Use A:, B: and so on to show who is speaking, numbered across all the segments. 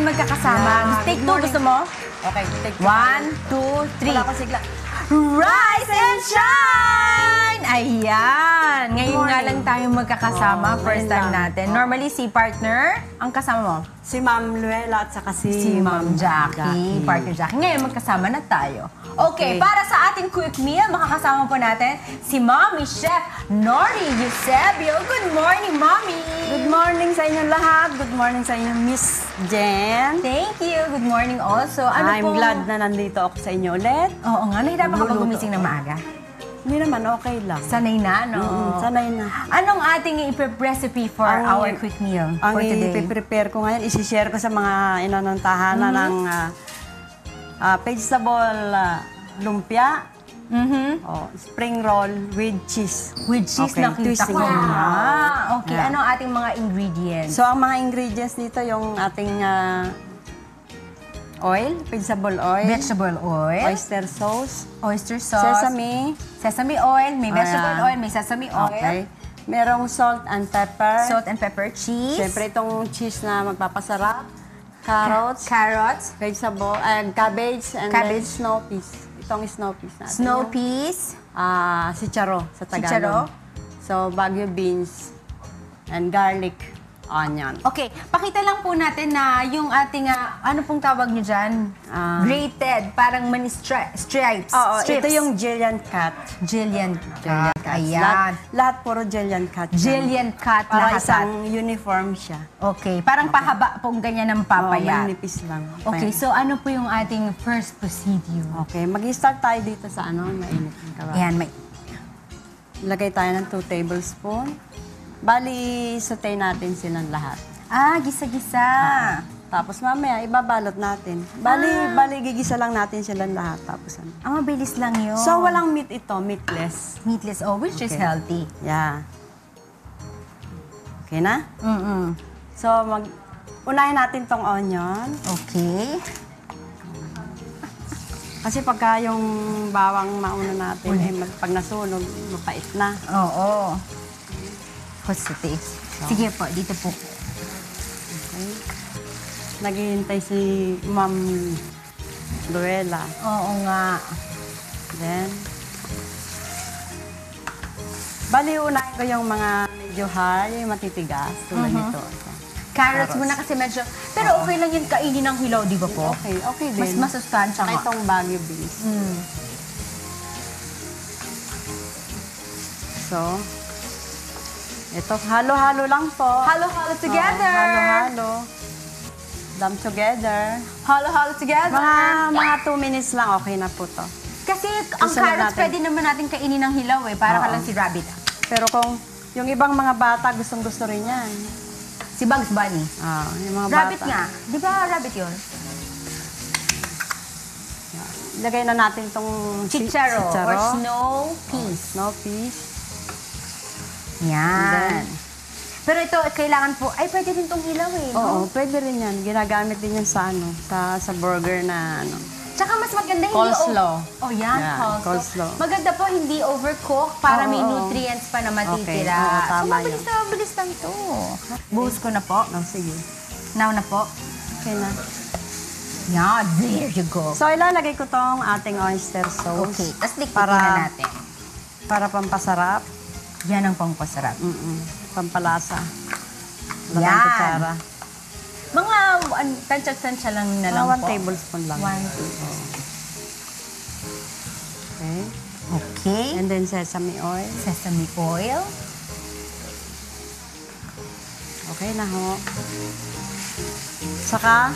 A: magkakasama. Take two, gusto mo?
B: Okay, take two.
A: 1, 2, 3.
B: Wala ko sigla.
A: Rise and shine! Ayan! Ngayon nga lang tayo magkakasama. First time natin. Normally, si partner, ang kasama mo?
B: Si Ma'am Luella at saka
A: Si Ma'am Jackie. Partner Jackie. Ngayon, magkasama na tayo. Okay, para sa ating quick meal, makakasama po natin si Mommy Chef Nori Eusebio. Good morning, Mommy!
B: Good morning sa inyong lahat. Good morning sa inyong Miss Jen.
A: Thank you. Good morning also.
B: I'm glad na nandito ako sa inyo ulit.
A: Oo nga, nahirapan ka ba gumising na maaga?
B: Hindi naman, okay lang.
A: Sanay na, no?
B: Sanay na.
A: Anong ating recipe for our quick meal for today?
B: Ang i-prepare ko ngayon, isi-share ko sa mga inanantahanan ng vegetable lumpia, spring roll with cheese.
A: With cheese,
B: Okay,
A: nakita
B: twisting
A: ko.
B: yun.
A: Okay,
B: Yeah.
A: ano ang ating mga ingredients?
B: So, ang mga ingredients dito, yung ating oil, vegetable oil,
A: Vegetable oil,
B: oyster sauce,
A: oyster sauce,
B: sesame
A: oil, may vegetable
B: Ayan.
A: oil, may sesame oil,
B: okay. Merong salt and pepper.
A: salt and pepper, cheese,
B: Siyempre, itong cheese na magpapasarap. Carrots,
A: carrots,
B: vegetable, cabbage, and
A: Cabbage.
B: then snow peas. Itong snow peas natin.
A: snow
B: Yung,
A: peas,
B: Sicharo sa Tagalog.
A: Sicharo.
B: So, Baguio beans and garlic, onion.
A: Okay, pakita lang po natin na yung ating, ano pong tawag nyo dyan? Grated, parang mani stripes.
B: Oo,
A: strips.
B: ito yung Jillian cut.
A: Jillian cut.
B: Lahat,
A: Ayan.
B: lahat puro Jillian cut. yan.
A: Jillian cut
B: Para
A: lahat.
B: isang uniform siya.
A: Okay, parang pahaba pong ganyan ng papayat.
B: Manipis lang.
A: Okay, so ano po yung ating first procedure?
B: Okay, mag-start tayo dito sa mainit ng kawali.
A: Ayan, may...
B: Lagay tayo ng 2 tablespoon. Bali, saute natin silang lahat.
A: Gisa-gisa.
B: Tapos mamaya, ibabalot natin. Bali, gigisa lang natin silang lahat. Tapos ano.
A: Mabilis lang yun.
B: So, walang meat ito, meatless.
A: Meatless, which is
B: Okay.
A: healthy.
B: Yeah. Okay na?
A: Mm-mm.
B: So, unahin natin tong onion.
A: Okay.
B: Kasi pagka yung bawang mauna natin, pag nasunog, mapait na.
A: Oo. Positive. Sige po, dito po.
B: Okay. Naghihintay si Ma'am Luella.
A: Oo nga.
B: Then, bali unahin ko yung mga medyo hard, yung matitigas, tulad nito.
A: Carrots muna kasi medyo... Pero okay lang yun kainin ng hilaw, di ba po?
B: Okay, okay din.
A: Mas masustansya
B: Saka
A: nga.
B: itong Baguio beans. So, ito, halo-halo lang po.
A: Halo-halo together.
B: Halo-halo. Dump together.
A: Halo-halo together.
B: Mga 2 minutes lang, okay na po to.
A: Kasi ang
B: Susunod
A: carrots
B: natin.
A: pwede naman natin kainin ng hilaw eh. Para ka lang si Rabbit.
B: Pero kung yung ibang mga bata, gustong-gusto rin yan.
A: Si Bugs Bunny.
B: Yung mga
A: Rabbit
B: bata.
A: nga. Di ba rabbit yun?
B: Ilagay na natin tong
A: Chicharo or snow peas.
B: Snow peas.
A: Yan. Pero ito, kailangan po, ay pwede din tong hilaw eh. No?
B: Oo, pwede rin yan. Ginagamit din yan sa sa burger na
A: Tsaka mas maganda hindi...
B: Coleslaw.
A: Oh, yan,
B: Yeah,
A: coleslaw.
B: coleslaw.
A: Maganda po hindi overcook para may
B: Oo.
A: nutrients pa na matitira.
B: Okay, oo, tama
A: so, mabilis lang to. Buhos ko na po.
B: sige.
A: Now na po.
B: Okay na.
A: Yeah, there you go.
B: So, ilalagay ko tong ating oyster sauce.
A: Okay, tapos likpitin na natin.
B: Para pampasarap.
A: Yan ang pangpasarap.
B: Pampalasa.
A: Yan.
B: Yan. Kutsara.
A: Mga tansya-tansya lang na lang
B: Mga 1
A: po.
B: tablespoon lang.
A: 1 tablespoon.
B: Okay.
A: Okay.
B: And then sesame oil.
A: Sesame oil.
B: Okay na ho. Saka,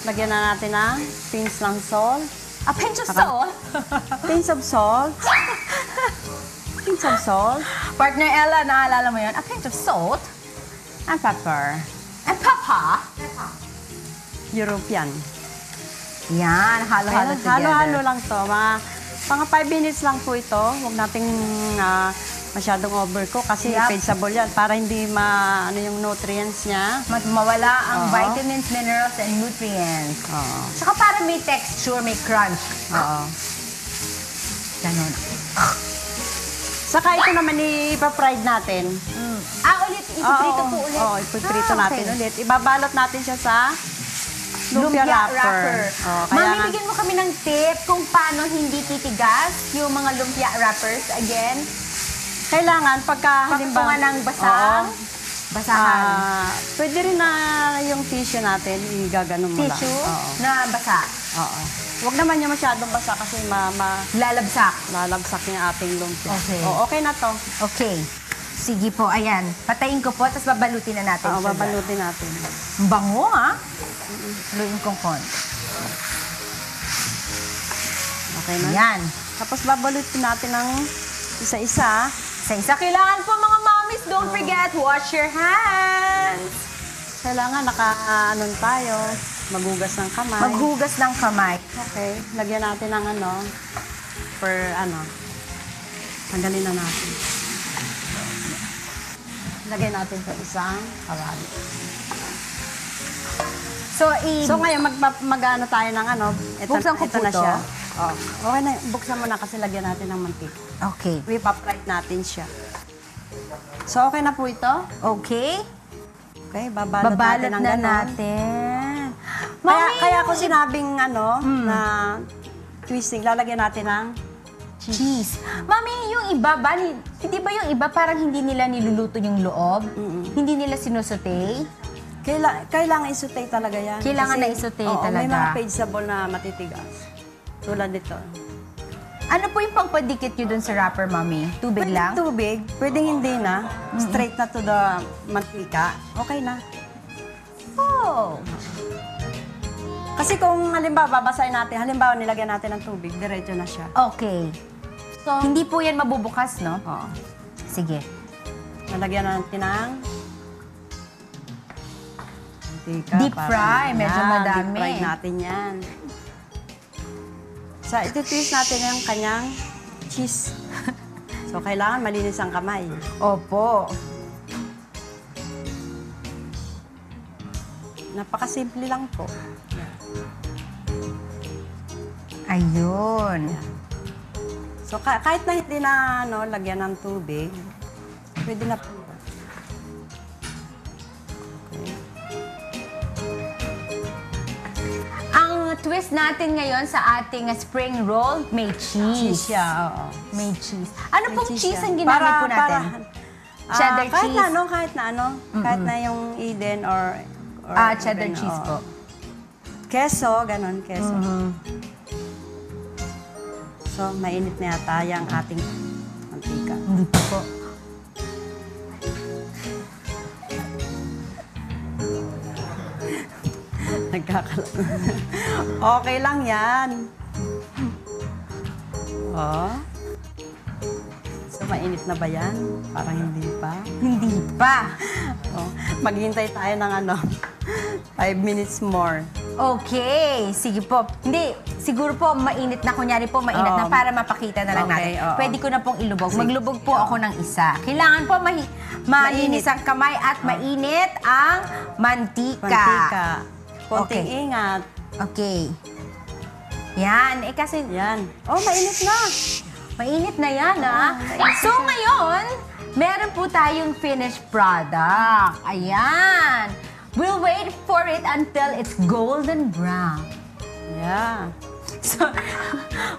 B: lagyan na natin ng pinch ng salt.
A: A pinch of salt.
B: Pinch of salt. Pinch of salt.
A: Partner Ella, naalala mo yun? A pinch of salt.
B: And pepper.
A: And papa.
B: European.
A: Yan, halo-halo together.
B: Halo-halo lang to. Mga 5 minutes lang po ito. Huwag nating masyadong overcook kasi
A: Yep.
B: vegetable yan para hindi yung nutrients niya.
A: Mawala ang vitamins, minerals, and nutrients.
B: Oo.
A: Tsaka para may texture, may crunch.
B: Oo.
A: Ganon.
B: Saka ito naman ipa-fried natin.
A: Ulit. Ipiprito po ulit.
B: Oo, ipiprito natin
A: okay.
B: ulit. Ibabalot natin siya sa Lumpia wrapper.
A: Oh,
B: kaya
A: Mami, bigyan mo kami ng tip kung paano hindi titigas yung mga lumpia wrappers. Again,
B: kailangan pagka
A: patungan ng basang. Basahan.
B: Pwede rin na yung tissue natin, igaganon mo lang.
A: Tissue
B: Oo.
A: na basa.
B: Oo. Huwag naman yung masyadong basa kasi
A: Lalabsak.
B: lalabsak yung ating lumpia.
A: Okay.
B: Okay na to.
A: Okay. Sige po, ayan. Patayin ko po, tapos babalutin na natin.
B: Oo,
A: siya.
B: babalutin natin.
A: Ang bango, ha? Luin kong konti.
B: Okay na?
A: Ayan.
B: Tapos babalutin natin ng isa-isa.
A: Sa isa, kailangan po mga mommies, don't forget, wash your hands.
B: Kailangan naka-anon tayo, maghugas ng kamay.
A: Maghugas ng kamay.
B: Okay, lagyan natin ng tanggalin na natin. Lagyan natin sa isang kawali. So ngayon, mag-ano tayo ng
A: Buksan ko po
B: na
A: to.
B: siya. Oh, okay na, buksan mo na kasi lagyan natin ng mantika.
A: Okay.
B: Whip-upright natin siya. So okay na po ito.
A: Okay.
B: Okay, babalot natin ng
A: na
B: ganon.
A: natin.
B: Kaya ako sinabing na twisting, lalagyan natin ng
A: cheese. Mami, yung iba ba, hindi ba yung iba parang hindi nila niluluto yung loob? Hindi nila sinusote?
B: Kailangan isutay talaga yan.
A: Kailangan
B: Kasi,
A: na isutay
B: oo,
A: talaga.
B: May mga vegetable na matitigas. Tulad nito.
A: Ano po yung pangpadikit nyo dun sa wrapper, Mami? Tubig lang?
B: Tubig, pwedeng hindi na. Straight na to the mantika. Okay na.
A: Oh!
B: Kasi kung halimbawa babasahin natin, halimbawa nilagyan natin ng tubig, diretso na siya.
A: Okay. So, hindi po yan mabubukas, no?
B: Oo.
A: Sige.
B: Nalagyan natin ng mantika.
A: Deep fry, medyo madami.
B: Deep fry natin yan. So, iti-twist natin yung kanyang cheese. So, kailangan malinis ang kamay.
A: Opo.
B: Napakasimple lang po.
A: Ayun.
B: So, kahit na hindi na lagyan ng tubig, pwede na po.
A: Ang twist natin ngayon sa ating spring roll, may cheese.
B: Cheese siya, oo.
A: May cheese. Ano
B: May
A: pong cheese
B: siya.
A: ang ginamit po natin? Cheddar
B: kahit
A: cheese?
B: Kahit na yung Eden or
A: Cheddar
B: even,
A: cheese po.
B: Keso, ganon, keso. So, mainit na yata yung ating mantika.
A: Hindi pa po.
B: Nagkakalat. Okay lang yan. Oh. So, mainit na ba yan? Parang hindi pa.
A: Hindi pa.
B: Oh. Maghintay tayo ng 5 minutes more.
A: Okay, sige po. Hindi, siguro po mainit na, kunyari po mainit na para mapakita na lang
B: Okay,
A: natin.
B: oo.
A: Pwede ko na pong ilubog.
B: Sige.
A: Maglubog po ako ng isa. Kailangan po malinis ang kamay at mainit ang mantika.
B: Mantika. Konting
A: Okay.
B: ingat.
A: Okay. Yan, kasi
B: Yan. Oh, mainit na.
A: mainit na yan, ha?
B: mainit
A: So, ngayon, meron po tayong finished product. Ayan. We'll wait for it until it's golden brown.
B: Yeah.
A: So,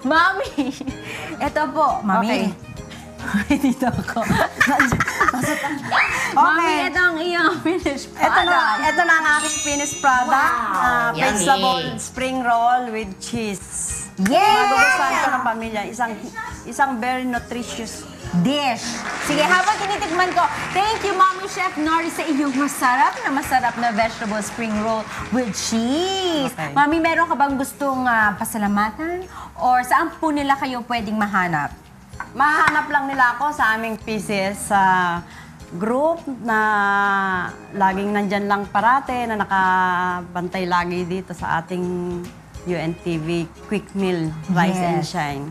A: Mami, ito po, Mami. Dito ako. Mami, ito ang iyong finished product.
B: Ito na ang aking finished product.
A: Wow,
B: Vegetable
A: yummy.
B: spring roll with cheese.
A: Yeah!
B: Magugustuhan ko ng pamilya. Isang very nutritious.
A: Dish. Sige, habang tinitikman ko, thank you, Mommy Chef Nori, sa inyong masarap na vegetable spring roll with cheese.
B: Okay.
A: Mami, meron ka bang gustong pasalamatan? Or saan po nila kayo pwedeng mahanap?
B: Mahanap lang nila ako sa aming PCS group na laging nandyan lang parate, na nakabantay lagi dito sa ating UNTV Quick Meal Rise and
A: Yes.
B: Shine.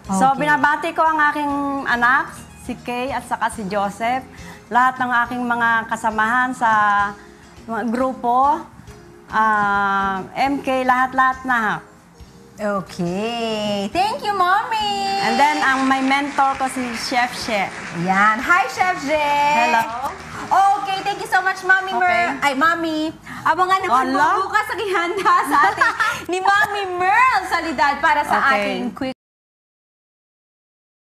B: So,
A: Okay.
B: binabati ko ang aking anak, si Kay at saka si Joseph, lahat ng aking mga kasamahan sa mga grupo, MK, lahat-lahat na.
A: Okay. Thank you, Mommy!
B: And then, ang my mentor ko si Chef She.
A: Yan. Hi, Chef Jay!
B: Hello.
A: Okay, Thank you so much, Mami
B: Okay.
A: Merl. Ay, Mami. Abangan naman
B: Ala.
A: po bukas ang ihanda sa atin ni Mami Merl Salidad para sa
B: Okay.
A: ating quick